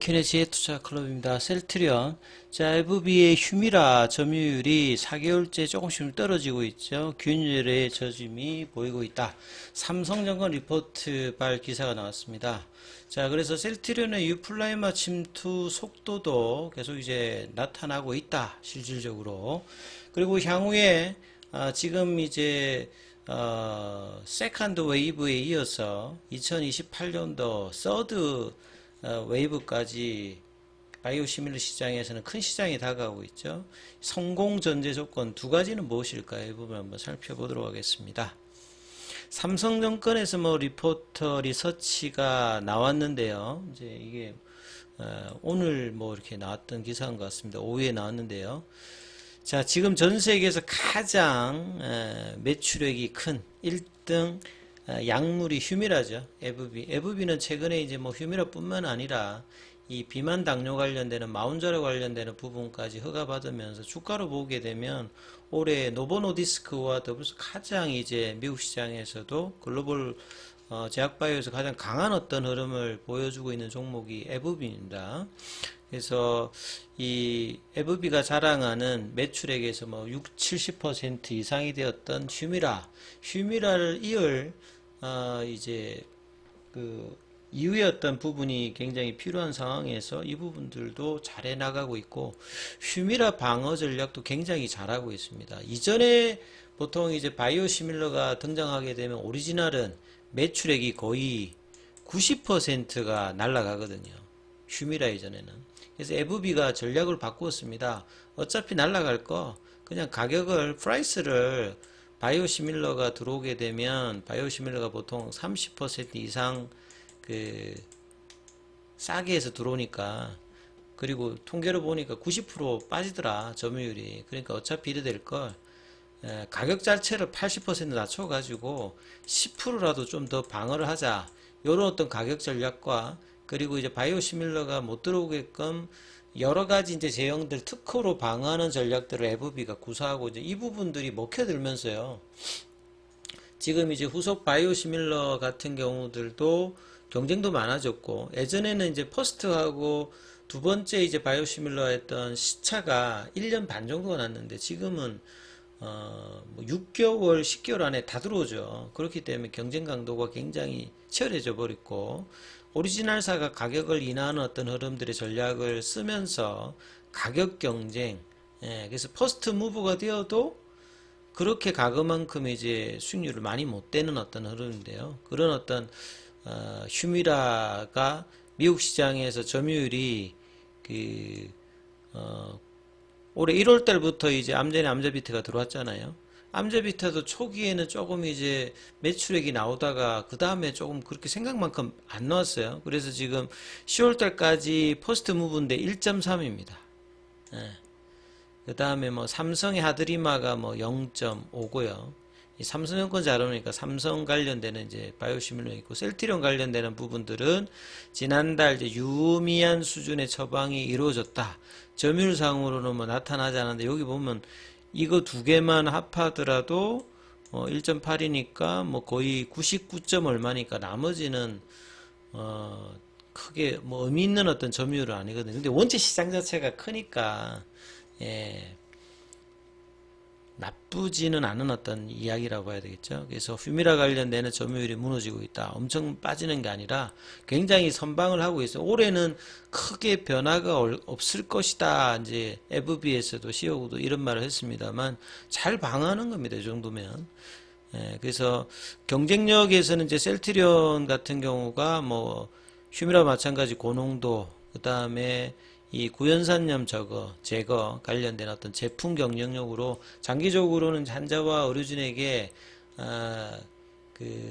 키네지의 투자 클럽입니다. 셀트리온. 자, FB의 휴미라 점유율이 4개월째 조금씩 떨어지고 있죠. 균열의 저짐이 보이고 있다. 삼성전건 리포트발 기사가 나왔습니다. 자, 그래서 셀트리온의 유플라이마 침투 속도도 계속 이제 나타나고 있다. 실질적으로. 그리고 향후에 지금 이제 세컨드 웨이브에 이어서 2028년도 서드 웨이브까지 바이오 시밀러 시장에서는 큰 시장이 다가오고 있죠. 성공 전제 조건 두 가지는 무엇일까요? 이 부분 한번 살펴보도록 하겠습니다. 삼성증권에서 리포터 리서치가 나왔는데요. 이제 이게 오늘 이렇게 나왔던 기사인 것 같습니다. 오후에 나왔는데요. 자, 지금 전 세계에서 가장 매출액이 큰 1등 약물이 휴미라죠. 에브비. 에브비는 최근에 이제 휴미라뿐만 아니라 이 비만 당뇨 관련되는 마운저라 관련되는 부분까지 허가받으면서 주가로 보게 되면 올해 노보노디스크와 더불어서 가장 이제 미국 시장에서도 글로벌 제약바이오에서 가장 강한 어떤 흐름을 보여주고 있는 종목이 에브비입니다. 그래서 이 에브비가 자랑하는 매출액에서 6, 70% 이상이 되었던 휴미라를 이을 이제 그 이후의 어떤 부분이 굉장히 필요한 상황에서 이 부분들도 잘 해나가고 있고 휴미라 방어 전략도 굉장히 잘하고 있습니다. 이전에 보통 이제 바이오 시밀러가 등장하게 되면 오리지널은 매출액이 거의 90%가 날아가거든요. 휴미라 이전에는. 그래서 에브비가 전략을 바꾸었습니다. 어차피 날아갈 거 그냥 가격을 프라이스를 바이오 시밀러가 들어오게 되면 바이오 시밀러가 보통 30% 이상 싸게 해서 들어오니까, 그리고 통계로 보니까 90% 빠지더라 점유율이. 그러니까 어차피 이래 될 걸 가격 자체를 80% 낮춰가지고 10%라도 좀 더 방어를 하자, 요런 어떤 가격 전략과, 그리고 이제 바이오 시밀러가 못 들어오게끔 여러 가지 이제 제형들 특허로 방어하는 전략들을 에브비가 구사하고 이제 이 부분들이 먹혀들면서요. 지금 이제 후속 바이오 시밀러 같은 경우들도 경쟁도 많아졌고, 예전에는 이제 퍼스트하고 두 번째 이제 바이오 시밀러 했던 시차가 1년 반 정도가 났는데 지금은 6개월, 10개월 안에 다 들어오죠. 그렇기 때문에 경쟁 강도가 굉장히 치열해져 버렸고, 오리지널사가 가격을 인하하는 어떤 흐름들의 전략을 쓰면서 가격 경쟁, 그래서 퍼스트 무브가 되어도 그렇게 가그만큼 이제 수익률을 많이 못 되는 어떤 흐름인데요. 그런 어떤 휴미라가 미국 시장에서 점유율이 올해 1월 달부터 이제 암전에 암자비트가 들어왔잖아요. 암자비트도 초기에는 조금 이제 매출액이 나오다가 그 다음에 조금 그렇게 생각만큼 안 나왔어요. 그래서 지금 10월 달까지 퍼스트 무브인데 1.3입니다. 그 다음에 삼성의 하드리마가 0.5고요. 이 삼성증권 자료니까 삼성 관련되는 이제 바이오시밀러 있고, 셀트리온 관련되는 부분들은 지난달 이제 유의미한 수준의 처방이 이루어졌다. 점유율상으로는 나타나지 않았는데, 여기 보면 이거 두 개만 합하더라도 1.8이니까 거의 99점 얼마니까 나머지는 크게 의미 있는 어떤 점유율은 아니거든요. 근데 원체 시장 자체가 크니까 나쁘지는 않은 어떤 이야기라고 해야 되겠죠. 그래서 휴미라 관련되는 점유율이 무너지고 있다. 엄청 빠지는 게 아니라 굉장히 선방을 하고 있어요. 올해는 크게 변화가 없을 것이다. 이제 에브비에서도 시어구도 이런 말을 했습니다만 잘 방어하는 겁니다. 이 정도면. 그래서 경쟁력에서는 이제 셀트리온 같은 경우가 휴미라 마찬가지 고농도, 그 다음에 이 구연산염 제거 관련된 어떤 제품 경쟁력으로 장기적으로는 환자와 의료진에게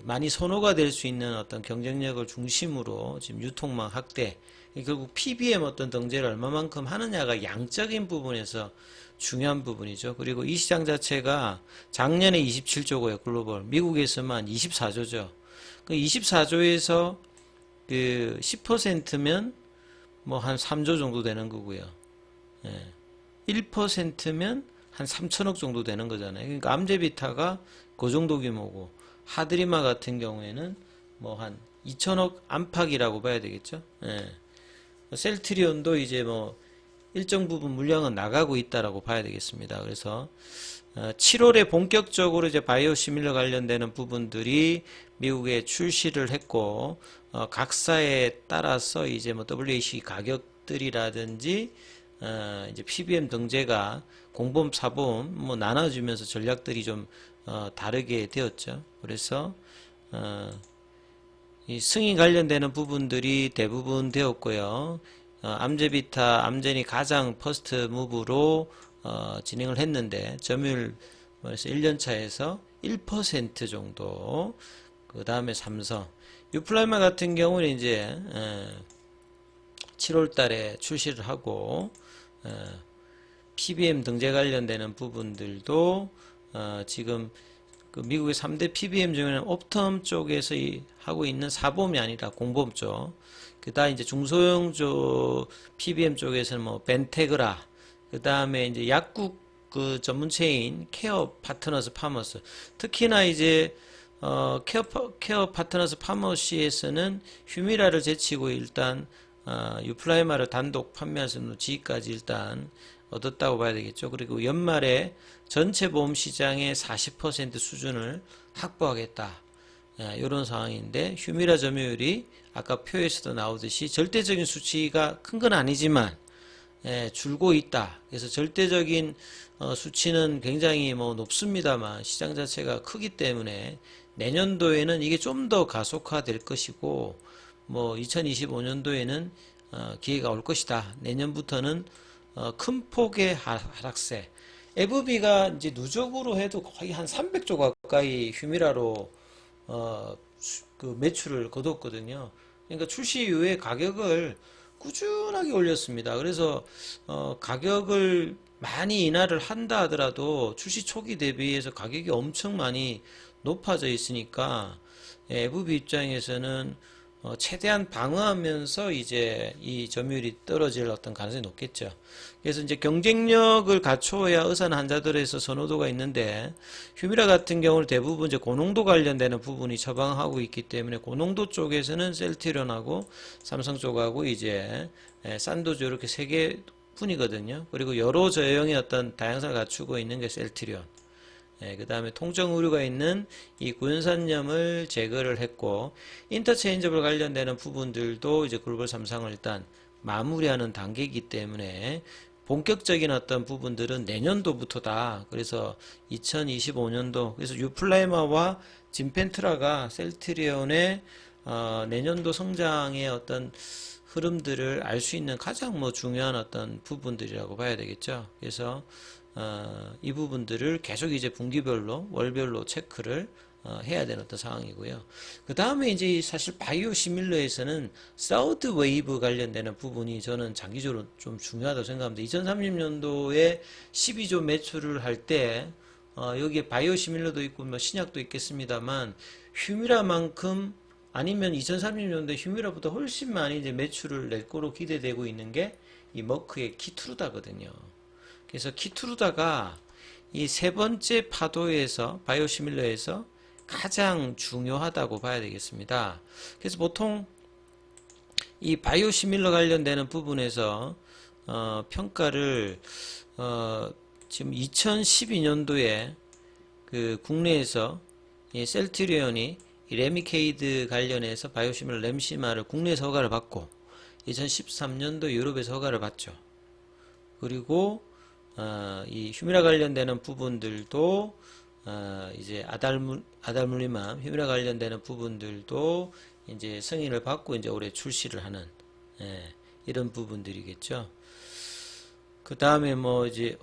많이 선호가 될 수 있는 어떤 경쟁력을 중심으로 지금 유통망 확대, 결국 PBM 어떤 등재를 얼마만큼 하느냐가 양적인 부분에서 중요한 부분이죠. 그리고 이 시장 자체가 작년에 27조고요. 글로벌. 미국에서만 24조죠. 그 24조에서 10%면 한 3조 정도 되는 거고요. 1%면 한 3천억 정도 되는 거잖아요. 그러니까 암제비타가 그 정도 규모고, 하드리마 같은 경우에는 한 2천억 안팎이라고 봐야 되겠죠. 셀트리온도 이제 뭐 일정 부분 물량은 나가고 있다라고 봐야 되겠습니다. 그래서 7월에 본격적으로 이제 바이오시밀러 관련되는 부분들이 미국에 출시를 했고, 각사에 따라서 이제 뭐 WAC 가격들이라든지 이제 PBM 등재가 공범, 사범 뭐 나눠주면서 전략들이 좀 다르게 되었죠. 그래서 이 승인 관련되는 부분들이 대부분 되었고요. 암제비타, 암젠이 가장 퍼스트 무브로 진행을 했는데 점유율 에서 1년차에서 1% 정도. 그 다음에 삼성, 유플라이마 같은 경우는 이제 7월 달에 출시를 하고 PBM 등재 관련되는 부분들도 지금 그 미국의 3대 PBM 중에는 옵텀 쪽에서 하고 있는 사범이 아니라 공범 쪽. 그다음 이제 중소형 쪽 PBM 쪽에서는 뭐 벤테그라, 그다음에 이제 약국 그 전문 체인 케어 파트너스 파머스. 특히나 이제 케어 파트너스 파머시에서는 휴미라를 제치고 일단 유플라이마를 단독 판매할 수 있는 지위까지 일단 얻었다고 봐야 되겠죠. 그리고 연말에 전체 보험 시장의 40% 수준을 확보하겠다. 이런 상황인데, 휴미라 점유율이 아까 표에서도 나오듯이 절대적인 수치가 큰 건 아니지만 줄고 있다. 그래서 절대적인 수치는 굉장히 뭐 높습니다만 시장 자체가 크기 때문에 내년도에는 이게 좀 더 가속화될 것이고, 뭐 2025년도에는 기회가 올 것이다. 내년부터는 큰 폭의 하락세. FB가 이제 누적으로 해도 거의 한 300조 가까이 휴미라로 그 매출을 거뒀거든요. 그러니까 출시 이후에 가격을 꾸준하게 올렸습니다. 그래서 가격을 많이 인하를 한다 하더라도 출시 초기 대비해서 가격이 엄청 많이 높아져 있으니까 FB 입장에서는 최대한 방어하면서 이제 이 점유율이 떨어질 어떤 가능성이 높겠죠. 그래서 이제 경쟁력을 갖추어야 의사나 환자들에서 선호도가 있는데, 휴미라 같은 경우는 대부분 이제 고농도 관련되는 부분이 처방하고 있기 때문에 고농도 쪽에서는 셀트리온하고 삼성 쪽하고 이제 산도즈 이렇게 세 개뿐이거든요. 그리고 여러 저형의 어떤 다양성을 갖추고 있는 게 셀트리온. 그 다음에 통정 의료가 있는 이 구연산염을 제거를 했고, 인터체인저블 관련되는 부분들도 이제 글로벌 삼성을 일단 마무리하는 단계이기 때문에 본격적인 어떤 부분들은 내년도부터다. 그래서 2025년도, 그래서 유플라이마와 진펜트라가 셀트리온의 내년도 성장의 어떤 흐름들을 알 수 있는 가장 뭐 중요한 어떤 부분들이라고 봐야 되겠죠. 그래서 이 부분들을 계속 이제 분기별로, 월별로 체크를 해야 되는 어떤 상황이고요. 그 다음에 이제 사실 바이오 시밀러에서는 사우드 웨이브 관련되는 부분이 저는 장기적으로 좀 중요하다고 생각합니다. 2030년도에 12조 매출을 할 때, 여기에 바이오 시밀러도 있고 뭐 신약도 있겠습니다만, 휴미라만큼 아니면 2030년도에 휴미라보다 훨씬 많이 이제 매출을 낼 거로 기대되고 있는 게 이 머크의 키투르다거든요. 그래서 키투르다가 이 세 번째 파도에서 바이오시밀러에서 가장 중요하다고 봐야 되겠습니다. 그래서 보통 이 바이오시밀러 관련되는 부분에서 평가를 지금 2012년도에 그 국내에서 이 셀트리온이 이 레미케이드 관련해서 바이오시밀러 램시마를 국내에서 허가를 받고 2013년도 유럽에서 허가를 받죠. 그리고 이 휴미라 관련되는 부분들도 이제 아달물리맘 휴미라 관련되는 부분들도 이제 승인을 받고 이제 올해 출시를 하는 이런 부분들이겠죠. 그 다음에 뭐 이제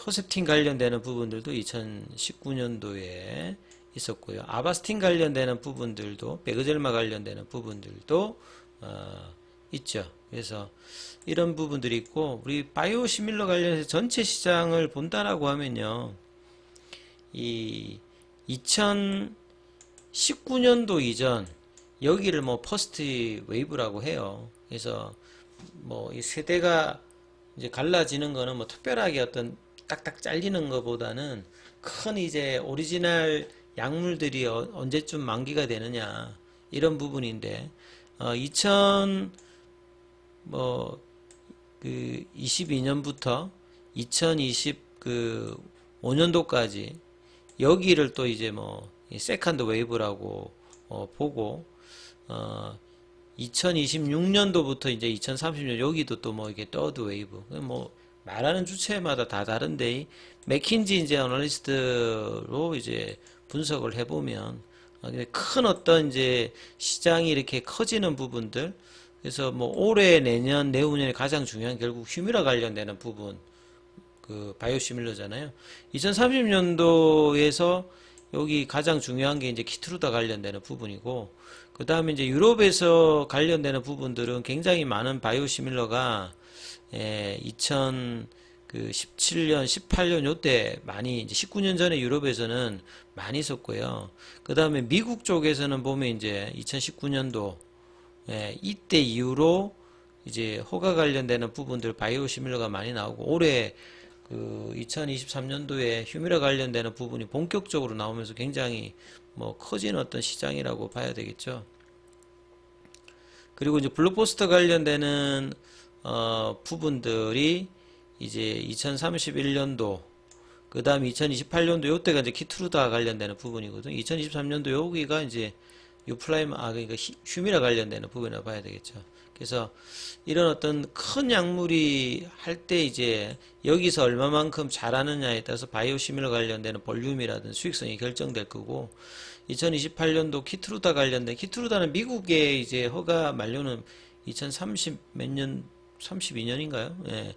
허셉틴 관련되는 부분들도 2019년도에 있었고요. 아바스틴 관련되는 부분들도, 베그젤마 관련되는 부분들도 있죠. 그래서 이런 부분들이 있고, 우리 바이오시밀러 관련해서 전체 시장을 본다라고 하면요, 이 2019년도 이전 여기를 뭐 퍼스트 웨이브라고 해요. 그래서 뭐 이 세대가 이제 갈라지는 거는 뭐 특별하게 어떤 딱딱 잘리는 것보다는 큰 이제 오리지널 약물들이 언제쯤 만기가 되느냐 이런 부분인데, 뭐, 22년부터 2025년도까지 여기를 또 이제 뭐, 세컨드 웨이브라고 보고, 2026년도부터 이제 2030년 여기도 또 뭐 이게 더드 웨이브. 뭐, 말하는 주체마다 다 다른데, 맥킨지 이제 어널리스트로 이제 분석을 해보면, 큰 어떤 이제 시장이 이렇게 커지는 부분들, 그래서 뭐 올해, 내년, 내후년에 가장 중요한 결국 휴미라 관련되는 부분, 그 바이오시밀러잖아요. 2030년도에서 여기 가장 중요한 게 이제 키트루다 관련되는 부분이고, 그 다음에 이제 유럽에서 관련되는 부분들은 굉장히 많은 바이오시밀러가 2017년, 18년 요때 많이 이제 19년 전에 유럽에서는 많이 있었고요. 그 다음에 미국 쪽에서는 보면 이제 2019년도 이때 이후로 이제 허가 관련되는 부분들 바이오시밀러가 많이 나오고 올해 그 2023년도에 휴미라 관련되는 부분이 본격적으로 나오면서 굉장히 뭐 커진 어떤 시장이라고 봐야 되겠죠. 그리고 이제 블록버스터 관련되는 부분들이 이제 2031년도 그 다음 2028년도 요때가 이제 키트루다 관련되는 부분이거든요. 2023년도 여기가 이제 유플라임 그러니까 휴미라 관련되는 부분이라고 봐야 되겠죠. 그래서 이런 어떤 큰 약물이 할 때 이제 여기서 얼마만큼 잘하느냐에 따라서 바이오시밀러 관련되는 볼륨이라든 수익성이 결정될 거고 2028년도 키트루다 관련된 키트루다는 미국의 이제 허가 만료는 2030 몇 년 32년인가요? 예.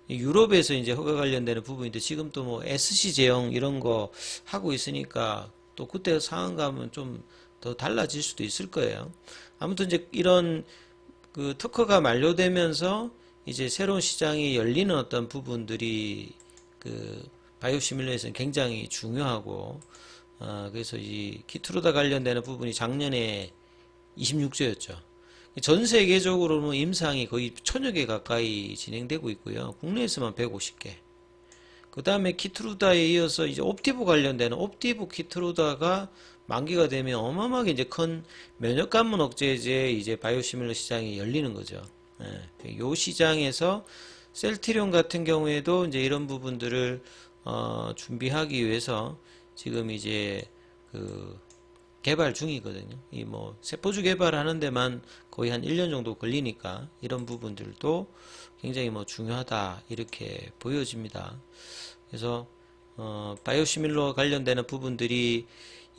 유럽에서 이제 허가 관련되는 부분인데 지금 또 뭐 SC 제형 이런 거 하고 있으니까 또 그때 상황 가면 좀 더 달라질 수도 있을 거예요. 아무튼 이제 이런 그 특허가 만료되면서 이제 새로운 시장이 열리는 어떤 부분들이 그 바이오시밀러에서는 굉장히 중요하고 그래서 이 키트루다 관련되는 부분이 작년에 26조였죠. 전 세계적으로는 임상이 거의 1000여 개 가까이 진행되고 있고요. 국내에서만 150개. 그 다음에 키트루다에 이어서 이제 옵티브 관련되는 옵티브 키트루다가 만기가 되면 어마어마하게 이제 큰 면역관문 억제제 이제 바이오시밀러 시장이 열리는 거죠. 요 시장에서 셀트리온 같은 경우에도 이제 이런 부분들을 준비하기 위해서 지금 이제 그 개발 중이거든요. 이 뭐 세포주 개발하는 데만 거의 한 1년 정도 걸리니까 이런 부분들도 굉장히 뭐 중요하다 이렇게 보여집니다. 그래서 바이오시밀러 관련되는 부분들이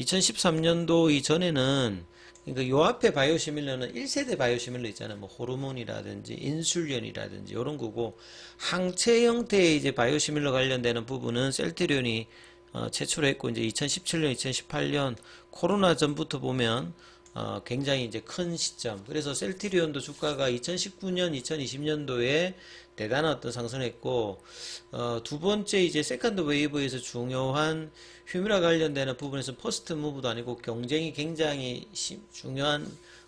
2013년도 이전에는 그러니까 요 앞에 바이오시밀러는 1세대 바이오시밀러 있잖아요. 뭐 호르몬이라든지 인슐린이라든지 이런 거고 항체 형태의 이제 바이오시밀러 관련되는 부분은 셀트리온이 최초로 했고 이제 2017년, 2018년 코로나 전부터 보면 굉장히 이제 큰 시점. 그래서 셀트리온도 주가가 2019년, 2020년도에 대단한 어떤 상승을 했고 두 번째 이제 세컨드 웨이브에서 중요한 휴미라 관련되는 부분에서 퍼스트 무브도 아니고 경쟁이 굉장히 중요한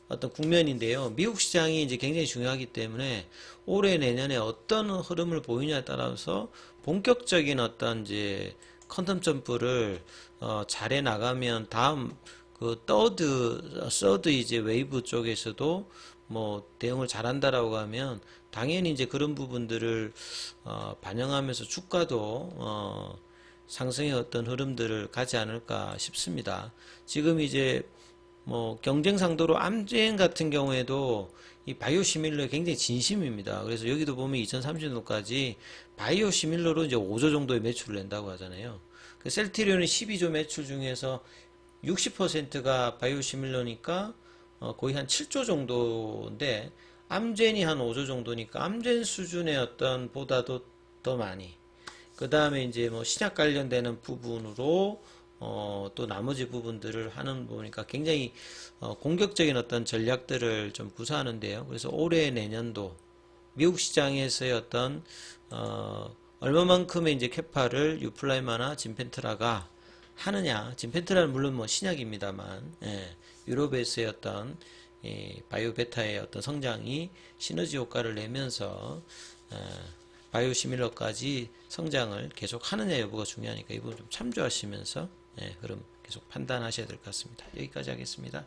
어떤 국면인데요. 미국 시장이 이제 굉장히 중요하기 때문에 올해 내년에 어떤 흐름을 보이냐에 따라서 본격적인 어떤 이제 퀀텀 점프를 잘해 나가면 다음 그 서드 이제 웨이브 쪽에서도 뭐 대응을 잘한다라고 하면 당연히 이제 그런 부분들을 반영하면서 주가도 상승의 어떤 흐름들을 가지 않을까 싶습니다. 지금 이제 뭐 경쟁 상도로 암젠 같은 경우에도 이 바이오시밀러에 굉장히 진심입니다. 그래서 여기도 보면 2030년도까지 바이오시밀러로 이제 5조 정도의 매출을 낸다고 하잖아요. 그 셀트리온의 12조 매출 중에서 60%가 바이오시밀러니까 거의 한 7조 정도인데 암젠이 한 5조 정도니까 암젠 수준의 어떤 보다도 더 많이 그 다음에 이제 뭐 신약 관련되는 부분으로 또 나머지 부분들을 하는 부분이니까 굉장히 공격적인 어떤 전략들을 좀 구사하는데요. 그래서 올해 내년도 미국 시장에서의 어떤 얼마만큼의 이제 캐파를 유플라이마나 진펜트라가 하느냐. 진펜트라는 물론 뭐 신약입니다만 유럽에서의 어떤 바이오 베타의 어떤 성장이 시너지 효과를 내면서 바이오시밀러까지 성장을 계속 하느냐 여부가 중요하니까 이 부분 좀 참조하시면서 그럼 계속 판단하셔야 될 것 같습니다. 여기까지 하겠습니다.